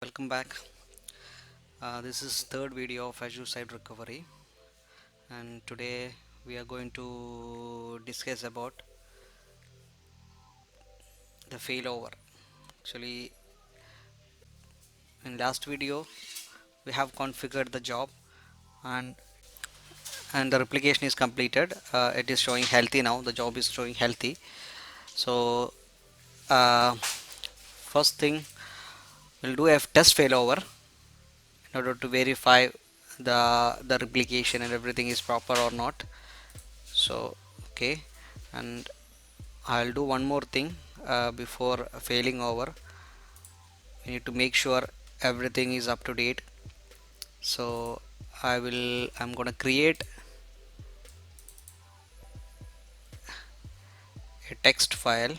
Welcome back. This is third video of Azure Site Recovery, and today we are going to discuss about the failover. Actually, in last video we have configured the job and the replication is completed. It is showing healthy now. The job is showing healthy. So first thing we'll do a test failover in order to verify the replication and everything is proper or not. So okay, and I'll do one more thing before failing over. We need to make sure everything is up to date. So I'm gonna create a text file.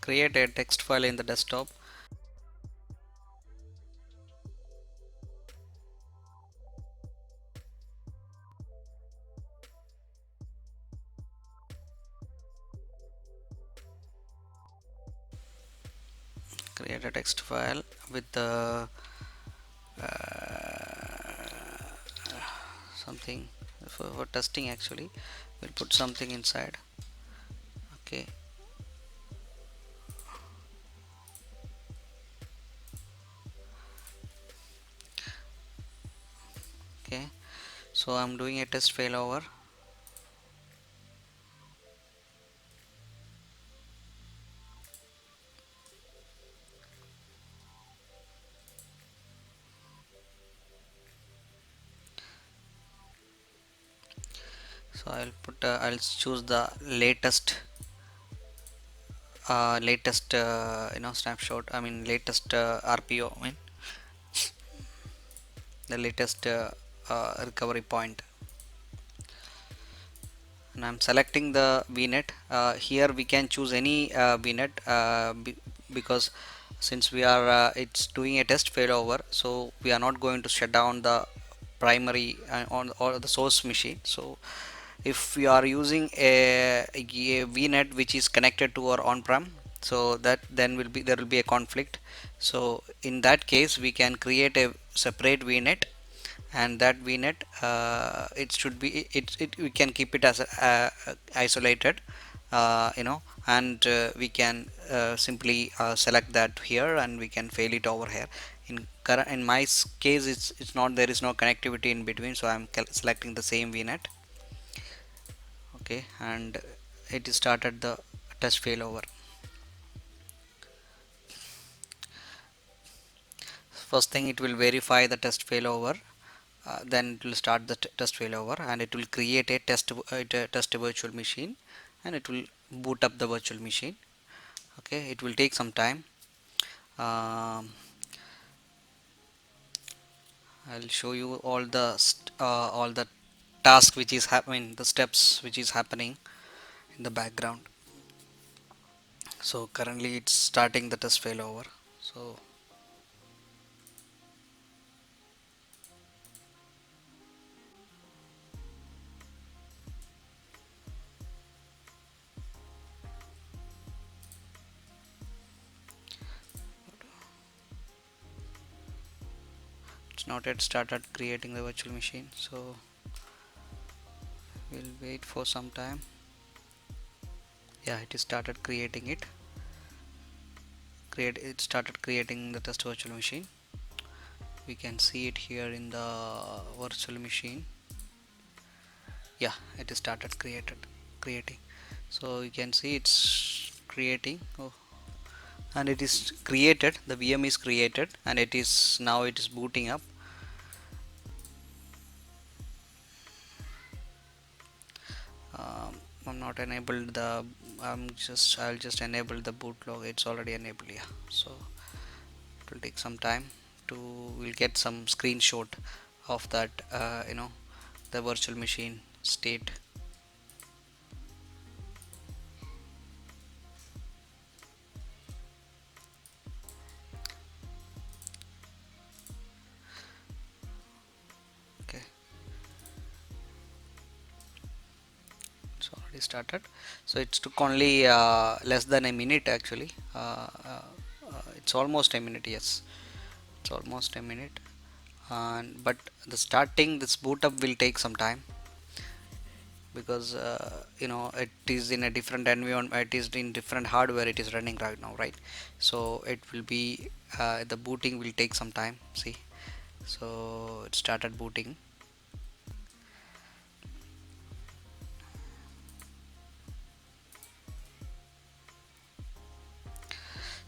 Create a text file in the desktop. Create a text file with the something for testing. Actually, we'll put something inside. Okay. Okay. So I'm doing a test failover. So I'll choose the latest snapshot. I mean latest RPO. I mean the latest recovery point, and I'm selecting the VNet. Here we can choose any VNet because since we are it's doing a test failover, so we are not going to shut down the primary on or the source machine. So if we are using a VNet which is connected to our on-prem, so that then there will be a conflict. So in that case we can create a separate VNet, and that VNet it should be we can keep it as isolated, and we can simply select that here and we can fail it over here. In my case it's not, there is no connectivity in between, so I'm selecting the same VNet. Okay, and it started the test failover. First thing, it will verify the test failover, then it will start the test failover, and it will create a test virtual machine, and it will boot up the virtual machine. Okay, it will take some time. I'll show you all the task which is happening, the steps which is happening in the background. So currently it's starting the test failover. So it's not yet started creating the virtual machine, so we'll wait for some time. Yeah, it is started creating it started creating the test virtual machine. We can see it here in the virtual machine. Yeah, it is started creating. So you can see it's creating. Oh, and it is created, the VM is created, and it is now it is booting up. um, I'm not enabled the I'll just enable the bootload. It's already enabled. Yeah, so it will take some time to, we'll get some screenshot of that, the virtual machine state. Okay, it's restarted. So it took only less than a minute actually. It's almost a minute, yes, it's almost a minute. And but the starting this boot up will take some time because it is in a different environment, it is in different hardware it is running right now, right? So it will be the booting will take some time. See, so it started booting.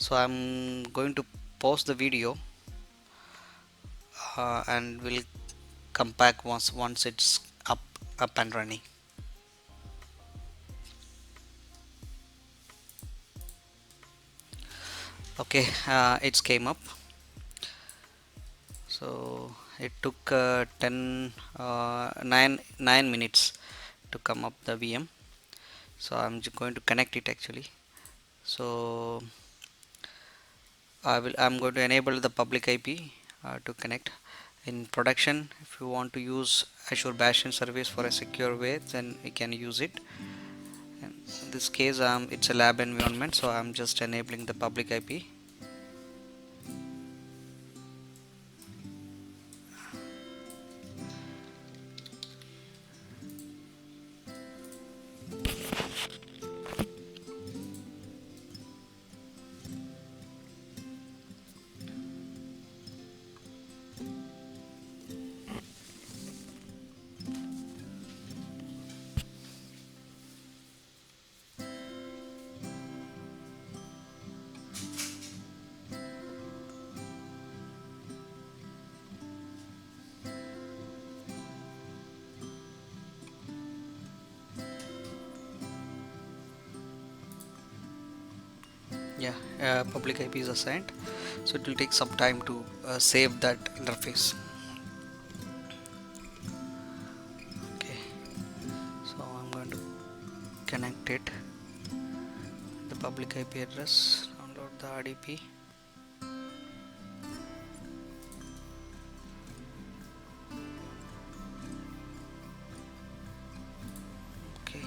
So I'm going to pause the video and we'll come back once it's up and running. Okay, it's came up. So it took 9 minutes to come up the VM. So I'm going to connect it actually. So I'm going to enable the public IP to connect. In production, if you want to use Azure Bastion service for a secure way, then you can use it. In this case, it's a lab environment, so I'm just enabling the public IP. Yeah, public IP is assigned, so it will take some time to save that interface. Okay, so I'm going to connect it, the public IP address, download the RDP. Okay,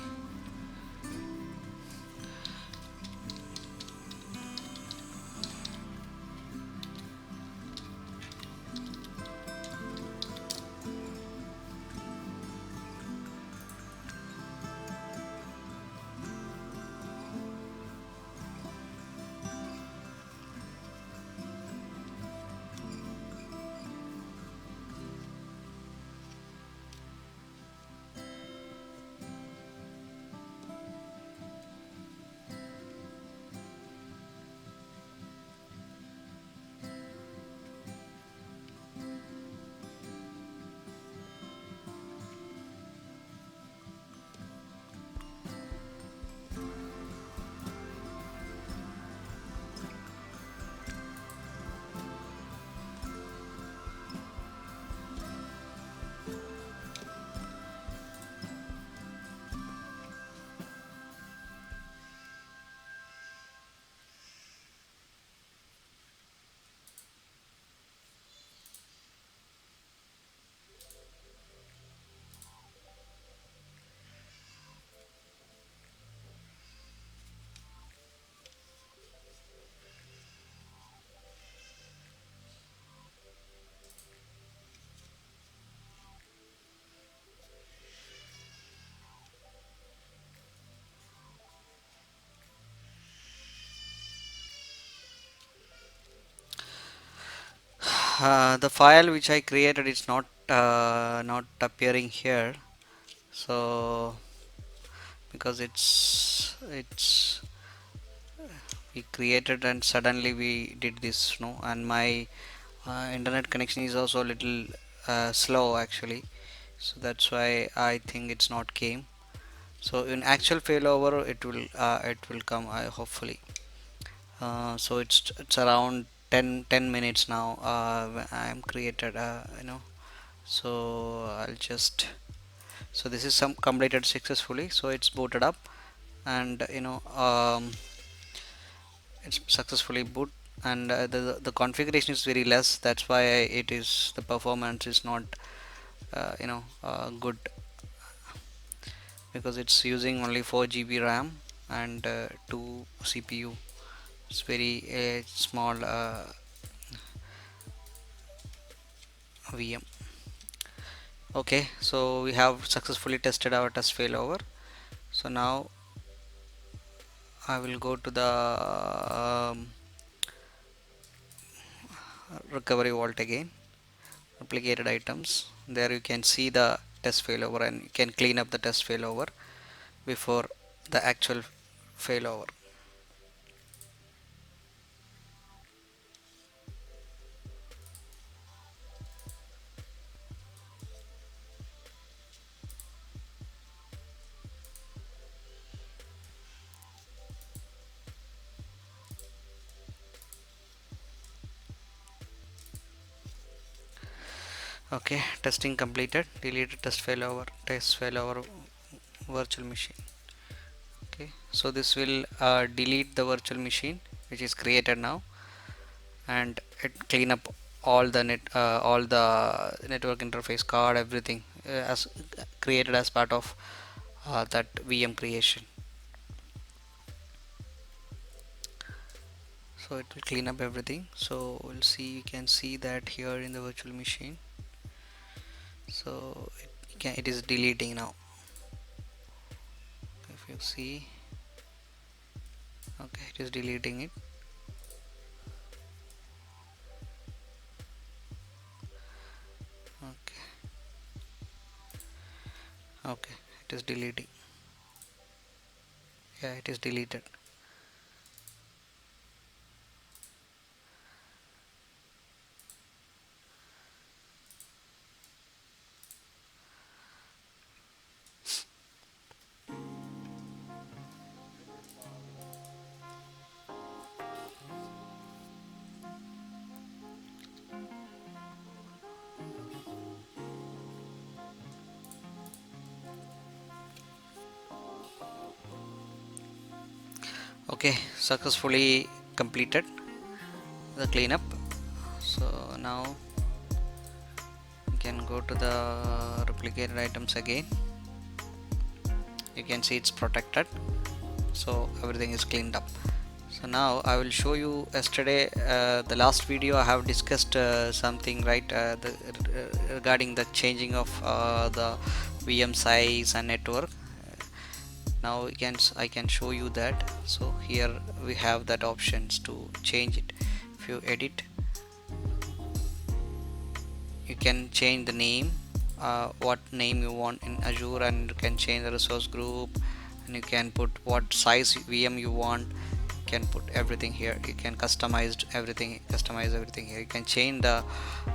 the file which I created is not appearing here. So because it's we created and suddenly we did this, no, and my internet connection is also a little slow actually, so that's why I think it's not came. So in actual failover it will come hopefully. So it's around 10 minutes now when I am created, so I'll just, so this is some completed successfully, so it's booted up, and it's successfully boot, and the configuration is very less, that's why it is, the performance is not good. because it's using only 4 GB RAM and 2 CPU. It's very small VM. Okay, so we have successfully tested our test failover. So now I will go to the recovery vault again, replicated items. There you can see the test failover and you can clean up the test failover before the actual failover. Okay, testing completed. Deleted test failover virtual machine. Okay, so this will delete the virtual machine which is created now, and it clean up all the network interface card, everything as created as part of that VM creation. So it will clean up everything. So we'll see, you can see that here in the virtual machine. So it is deleting now. If you see, okay, it is deleting it. Okay, okay, it is deleting. Yeah, it is deleted. Okay, successfully completed the cleanup. So now you can go to the replicated items again. You can see it's protected, so everything is cleaned up. So now I will show you, yesterday the last video I have discussed something, right, regarding the changing of the VM size and network. Now I can show you that. So here we have that options to change it. If you edit, you can change the name, what name you want in Azure, and you can change the resource group, and you can put what size VM you want. You can put everything here. You can customize everything here. You can change the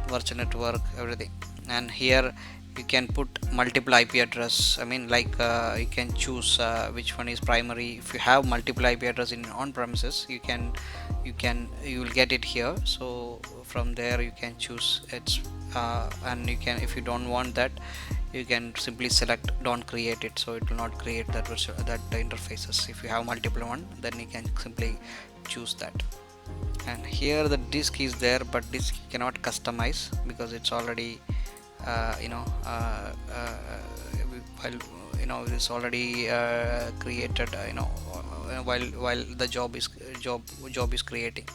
virtual network, everything. And here you can put multiple IP address. I mean, like you can choose which one is primary. If you have multiple IP address in on premises, you will get it here. So from there you can choose its and you can, if you don't want that, you can simply select don't create it, so it will not create that interfaces. If you have multiple one, then you can simply choose that. And here the disk is there, but disk you cannot customize because it's already while it's already created, while the job is creating,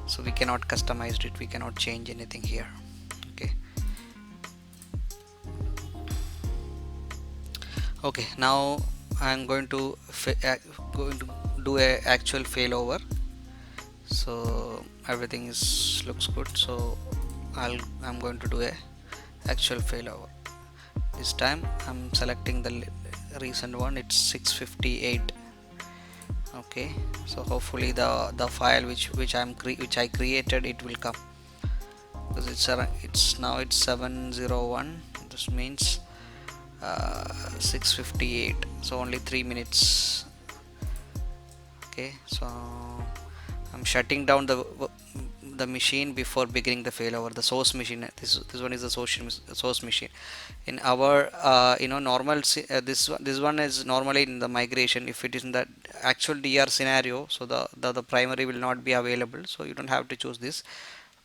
so we cannot customize it, we cannot change anything here. Okay, okay, now I'm going to do a actual failover. So everything is looks good, so I'm going to do a actual failover. This time I'm selecting the recent one, it's 658. Okay, so hopefully the file which I created, it will come, because it's now it's 701. This means 658, so only 3 minutes. Okay, so I'm shutting down the machine before beginning the failover, the source machine. This one is the source machine. In our normal this one is normally in the migration. If it is in the actual DR scenario, so the primary will not be available, so you don't have to choose this,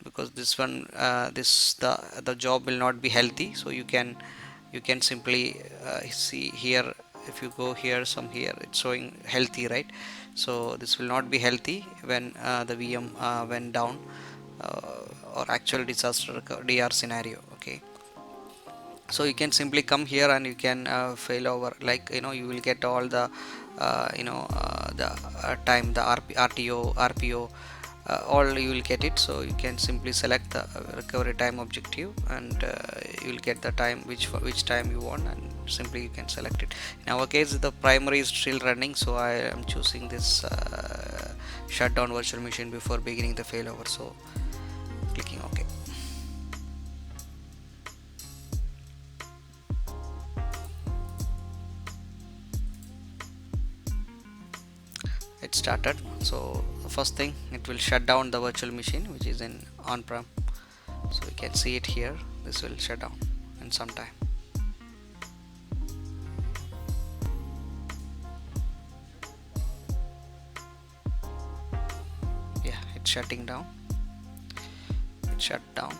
because this one the job will not be healthy. So you can simply see here, if you go here, some here it's showing healthy, right? So this will not be healthy when the VM went down, or actual disaster DR scenario. Okay, so you can simply come here and you can fail over, like you will get all the the time, the RTO, RPO, all you will get it. So you can simply select the recovery time objective, and you will get the time which time you want, and simply you can select it. In our case the primary is still running, so I am choosing this shutdown virtual machine before beginning the failover, so clicking OK. It started. So the first thing, it will shut down the virtual machine which is in on-prem. So you can see it here. This will shut down in some time. Yeah, it's shutting down. It shut down.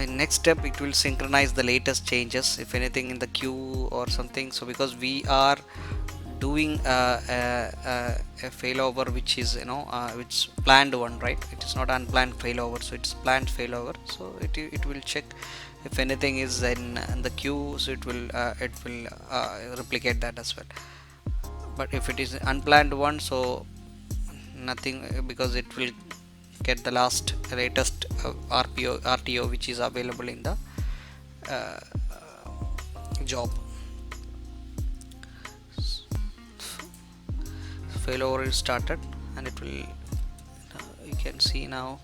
Next step, it will synchronize the latest changes, if anything in the queue or something. So because we are doing a failover which is which planned one, right? It is not unplanned failover, so it's planned failover. So it will check if anything is in the queue, so it will replicate that as well. But if it is unplanned one, so nothing, because it will get the latest RTO which is available in the uh, job. Failover is started, and it will you can see now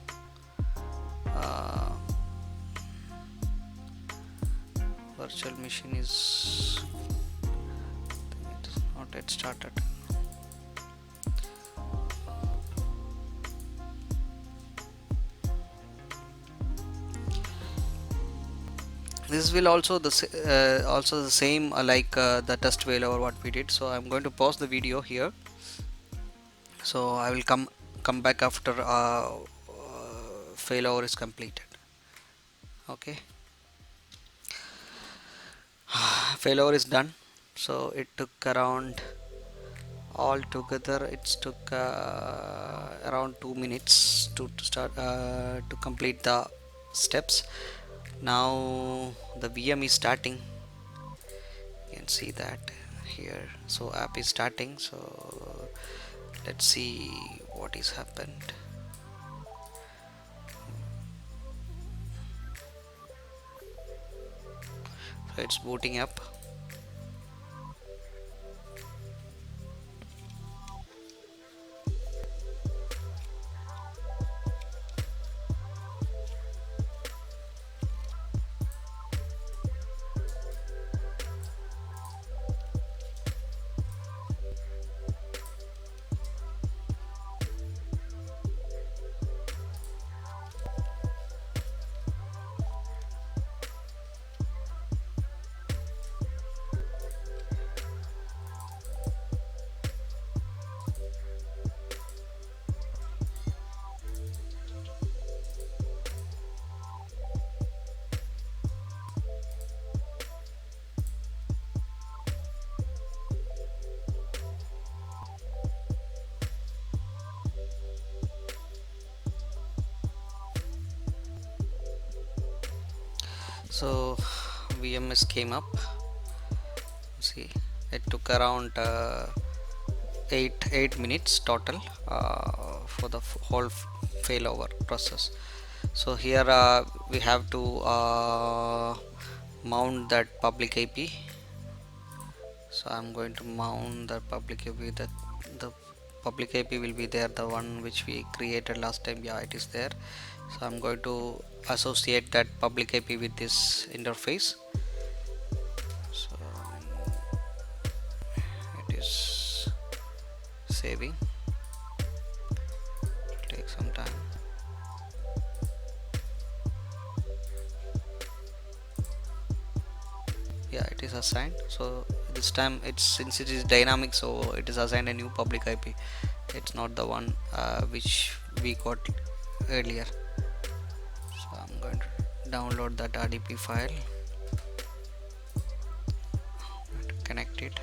uh, virtual machine is it is not yet started. This will also the same like the test failover what we did. So I'm going to pause the video here, so I will come back after failover is completed. Okay, failover is done. So it took around, all together it took around 2 minutes to start to complete the steps. Now the VM is starting, you can see that here. So app is starting, so let's see what is happened. So it's booting up. So VMS came up. See, it took around 8 minutes total for the whole failover process. So here we have to mount that public IP. So I'm going to mount the public IP. The public IP will be there, the one which we created last time. Yeah, it is there. So I'm going to associate that public IP with this interface. So it is saving, take some time. Yeah, it is assigned. So this time it's, since it is dynamic, so it is assigned a new public IP. It's not the one which we got earlier. So I'm going to download that RDP file, connect it.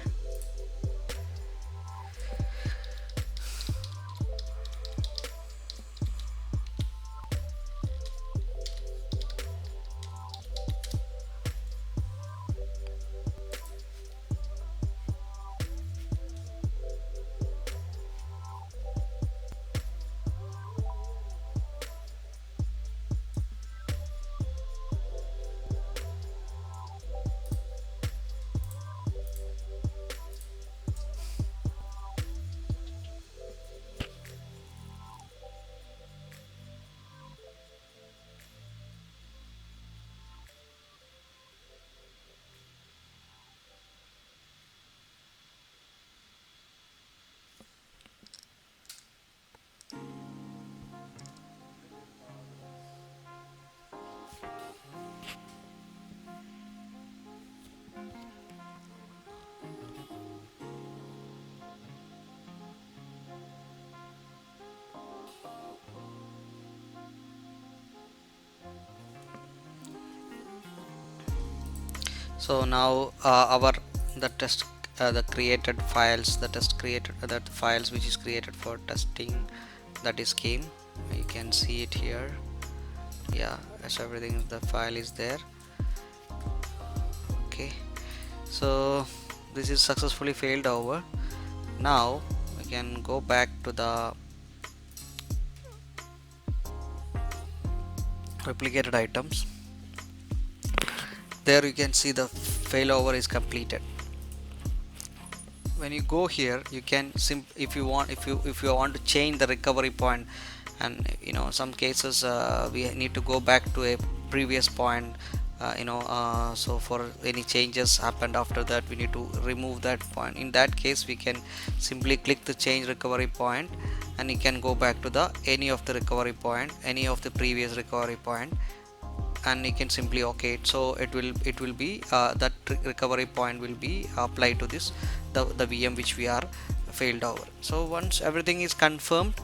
So now our the test the created files, the test created that files which is created for testing, that is came. You can see it here. Yeah, so everything, the file is there. Okay, so this is successfully failed over. Now we can go back to the replicated items. There you can see the failover is completed. When you go here, you can if you want to change the recovery point, and some cases we need to go back to a previous point, so for any changes happened after that, we need to remove that point. In that case, we can simply click the change recovery point, and you can go back to the any of the recovery point, any of the previous recovery point, and you can simply OK it. So it will be that recovery point will be applied to this the VM which we are failed over. So once everything is confirmed,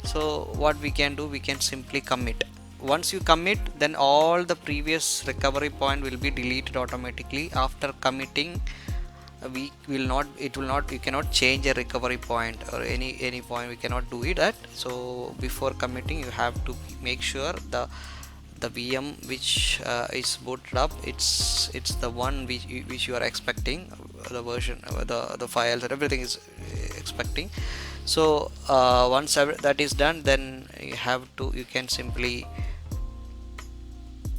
so what we can do, we can simply commit. Once you commit, then all the previous recovery point will be deleted automatically. After committing, we will not it will not you cannot change a recovery point or any point, we cannot do it that. So before committing, you have to make sure the VM which is booted up, it's the one which you are expecting, the version, the files and everything is expecting. So once that is done, then you can simply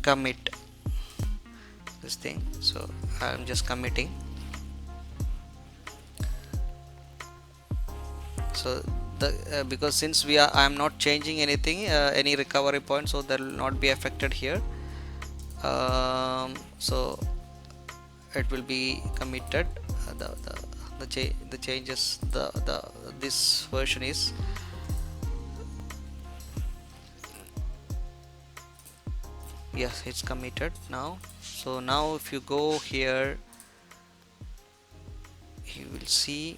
commit this thing. So I'm just committing. So because since I am not changing anything, any recovery point, so that will not be affected here. So it will be committed. The changes, this version is yes, it's committed now. So now if you go here, you will see,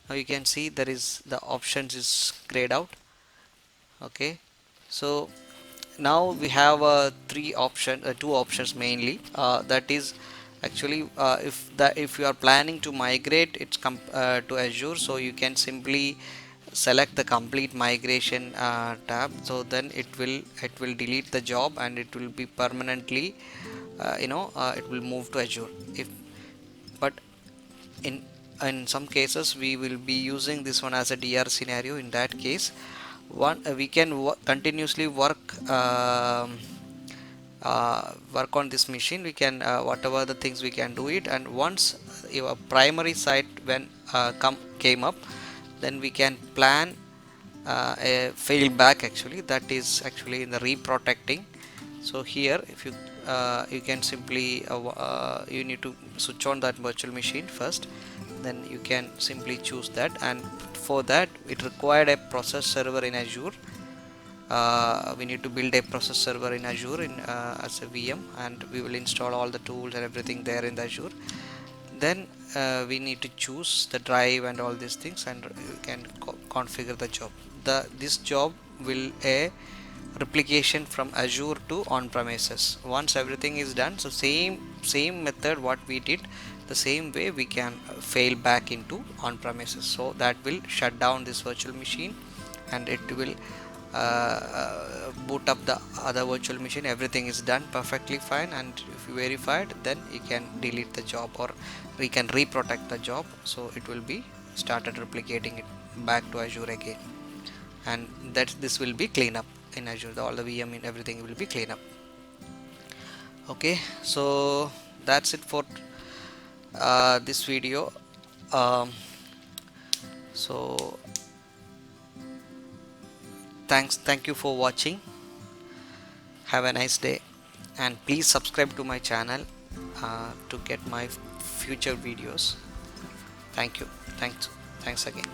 now you can see there is the options is grayed out. Okay, so now we have two options mainly, that is actually if you are planning to migrate to Azure, so you can simply select the complete migration tab. So then it will delete the job, and it will be permanently it will move to Azure. But in some cases, we will be using this one as a DR scenario. In that case, we can continuously work on this machine. We can whatever the things we can do it, and once your primary site when came up, then we can plan a failback, actually that is actually in the reprotecting. So here, if you can simply you need to switch on that virtual machine first, then you can simply choose that, and for that it required a process server in Azure. we need to build a process server in Azure as a VM, and we will install all the tools and everything there in the Azure. Then we need to choose the drive and all these things, and you can configure the job. This job will a replication from Azure to on-premises. Once everything is done, so same method what we did, the same way we can fail back into on-premises. So that will shut down this virtual machine, and it will boot up the other virtual machine. Everything is done perfectly fine, and if you verified, then you can delete the job, or we can reprotect the job, so it will be started replicating it back to Azure again. And that this will be clean up in Azure, all the VM and everything will be clean up. Okay, so that's it for this video. So thank you for watching. Have a nice day, and please subscribe to my channel to get my future videos. Thank you. Thanks again.